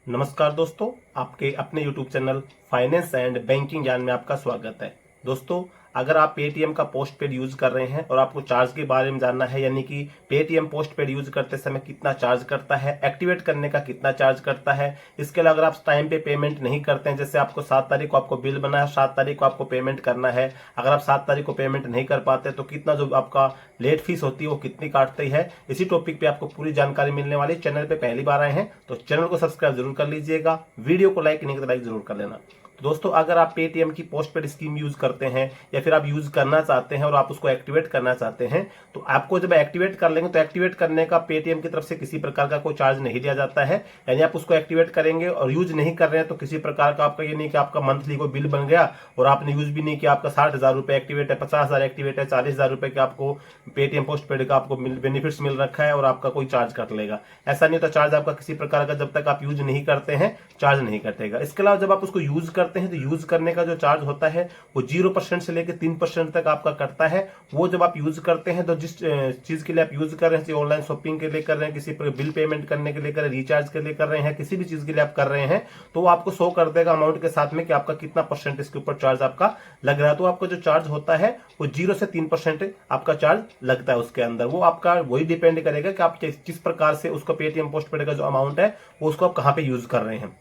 नमस्कार दोस्तों, आपके अपने YouTube channel finance and banking ज्ञान में आपका स्वागत है। दोस्तों, अगर आप पेटीएम का पोस्ट पेड यूज कर रहे हैं और आपको चार्ज के बारे में जानना है, यानी कि पेटीएम पोस्ट पेड यूज करते समय कितना चार्ज करता है, एक्टिवेट करने का कितना चार्ज करता है, इसके अलावा अगर आप टाइम पे पेमेंट नहीं करते हैं, जैसे आपको 7 तारीख को आपको बिल बना है, 7 तारीख को आपको पेमेंट करना है, अगर आप 7 तारीख को पेमेंट नहीं कर पाते तो कितना जो आपका लेट फीस होती है वो कितनी काटती है, इसी टॉपिक पे आपको पूरी जानकारी मिलने वाली। चैनल पे पहली बार आए हैं तो चैनल को सब्सक्राइब जरूर कर लीजिएगा, वीडियो को लाइक नहीं तो लाइक जरूर कर लेना। तो दोस्तों, अगर आप पेटीएम की पोस्ट पेड स्कीम यूज करते हैं या फिर आप यूज करना चाहते हैं और आप उसको एक्टिवेट करना चाहते हैं, तो आपको जब एक्टिवेट कर लेंगे तो एक्टिवेट करने का पेटीएम की तरफ से किसी प्रकार का कोई चार्ज नहीं लिया जाता है। यानी आप उसको एक्टिवेट करेंगे और यूज नहीं कर रहे हैं तो किसी प्रकार का आपका ये नहीं कि आपका मंथली कोई बिल बन गया और आपने यूज भी नहीं किया, आपका 60,000 रुपए एक्टिवेट है, 50,000 एक्टिवेट है, 40,000 रुपए का आपको पेटीएम पोस्ट पेड का आपको बेनिफिट्स मिल रखा है और आपका कोई चार्ज कट लेगा। ऐसा नहीं होता, चार्ज आपका किसी प्रकार का जब तक आप यूज नहीं करते हैं चार्ज नहीं कटेगा। इसके अलावा जब आप उसको यूज करते हैं तो यूज करने का जो चार्ज होता है वो 0% से लेकर 3% तक आपका कटता है। वो जब आप यूज करते हैं तो जिस चीज के लिए आप यूज कर रहे हैं, ऑनलाइन शॉपिंग के लिए कर रहे हैं, किसी पर बिल पेमेंट करने के लिए कर रहे हैं, रिचार्ज के लिए कर रहे हैं, किसी भी चीज के लिए आप कर रहे हैं, तो वो आपको शो कर देगा अमाउंट के साथ में कि आपका कितना परसेंट इसके ऊपर चार्ज आपका लग रहा है। तो आपका जो चार्ज होता है वो 0 से 3% आपका चार्ज लगता है उसके अंदर। वो आपका वही डिपेंड करेगा कि आप किस प्रकार से उसको पेटीएम पोस्ट पेड का जो अमाउंट है वो उसको आप कहाँ पे यूज कर रहे हैं।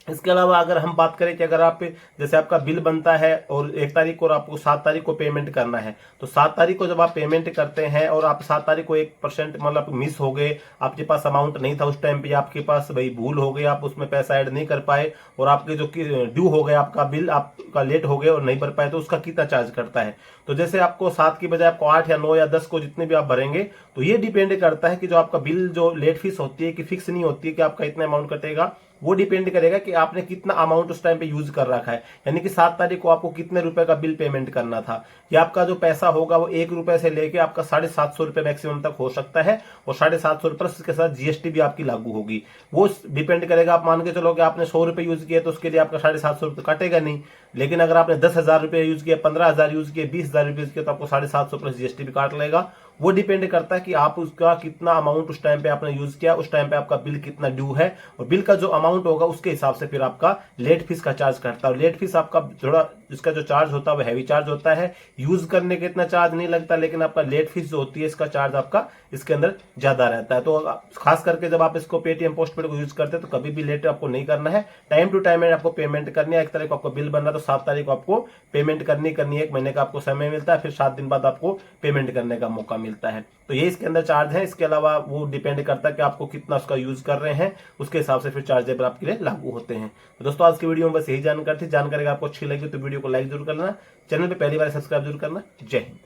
इसके अलावा अगर हम बात करें कि अगर आप जैसे आपका बिल बनता है और 1 तारीख को और आपको 7 तारीख को पेमेंट करना है, तो 7 तारीख को जब आप पेमेंट करते हैं और आप 7 तारीख को 1% मतलब मिस हो गए, आपके पास अमाउंट नहीं था उस टाइम पे, आपके पास भाई भूल हो गई, आप उसमें पैसा ऐड नहीं कर पाए और आपके जो ड्यू हो गया, आपका बिल आपका लेट हो गया और नहीं भर पाए, तो उसका कितना चार्ज करता है। तो जैसे आपको 7 की बजाय आपको 8 या 9 या 10 को जितने भी आप भरेंगे, तो ये डिपेंड करता है कि जो आपका बिल जो लेट फीस होती है कि फिक्स नहीं होती है कि आपका इतना अमाउंट कटेगा, वो डिपेंड करेगा कि आपने कितना अमाउंट उस टाइम पे यूज कर रखा है। यानी कि 7 तारीख को आपको कितने रुपए का बिल पेमेंट करना था, या आपका जो पैसा होगा वो 1 रुपए से लेके आपका 750 रुपए मैक्सिमम तक हो सकता है और 750 रुपए के साथ जीएसटी भी आपकी लागू होगी। वो डिपेंड करेगा, आप मान के चलो कि आपने 100 रुपए यूज किए तो उसके लिए आपका 750 रुपए कटेगा नहीं, लेकिन अगर आपने 10,000 रुपए यूज किया, 15,000 यूज किए, 20,000 रुपए यूज किया, तो आपको 750 प्लस जीएसटी भी काट लेगा। वो डिपेंड करता है कि आप उसका कितना अमाउंट उस टाइम पे आपने यूज किया, उस टाइम पे आपका बिल कितना ड्यू है, और बिल का जो अमाउंट होगा उसके हिसाब से फिर आपका लेट फीस का चार्ज करता है। लेट फीस आपका थोड़ा इसका जो चार्ज होता है वो हैवी चार्ज होता है, यूज करने के इतना चार्ज नहीं लगता, लेकिन आपका लेट फीस जो होती है इसका चार्ज आपका इसके अंदर ज्यादा रहता है। तो खास करके जब आप इसको पेटीएम पोस्ट पेड को यूज करते हैं तो कभी भी लेट आपको नहीं करना है, टाइम टू टाइम आपको पेमेंट करनी है। 1 तारीख को आपको बिल बनना तो 7 तारीख को आपको पेमेंट करनी है। 1 महीने का आपको समय मिलता है, फिर 7 दिन बाद आपको पेमेंट करने का मौका मिलता है। तो ये इसके अंदर चार्ज है। इसके अलावा वो डिपेंड करता है कि आपको कितना उसका यूज कर रहे हैं, उसके हिसाब से फिर चार्जेबल आपके लिए लागू होते हैं। तो दोस्तों, आज की वीडियो में बस यही जानकारी थी। जानकारी आपको अच्छी लगी तो वीडियो को लाइक जरूर करना, चैनल पे पहली बार सब्सक्राइब जरूर करना। जय हिंद।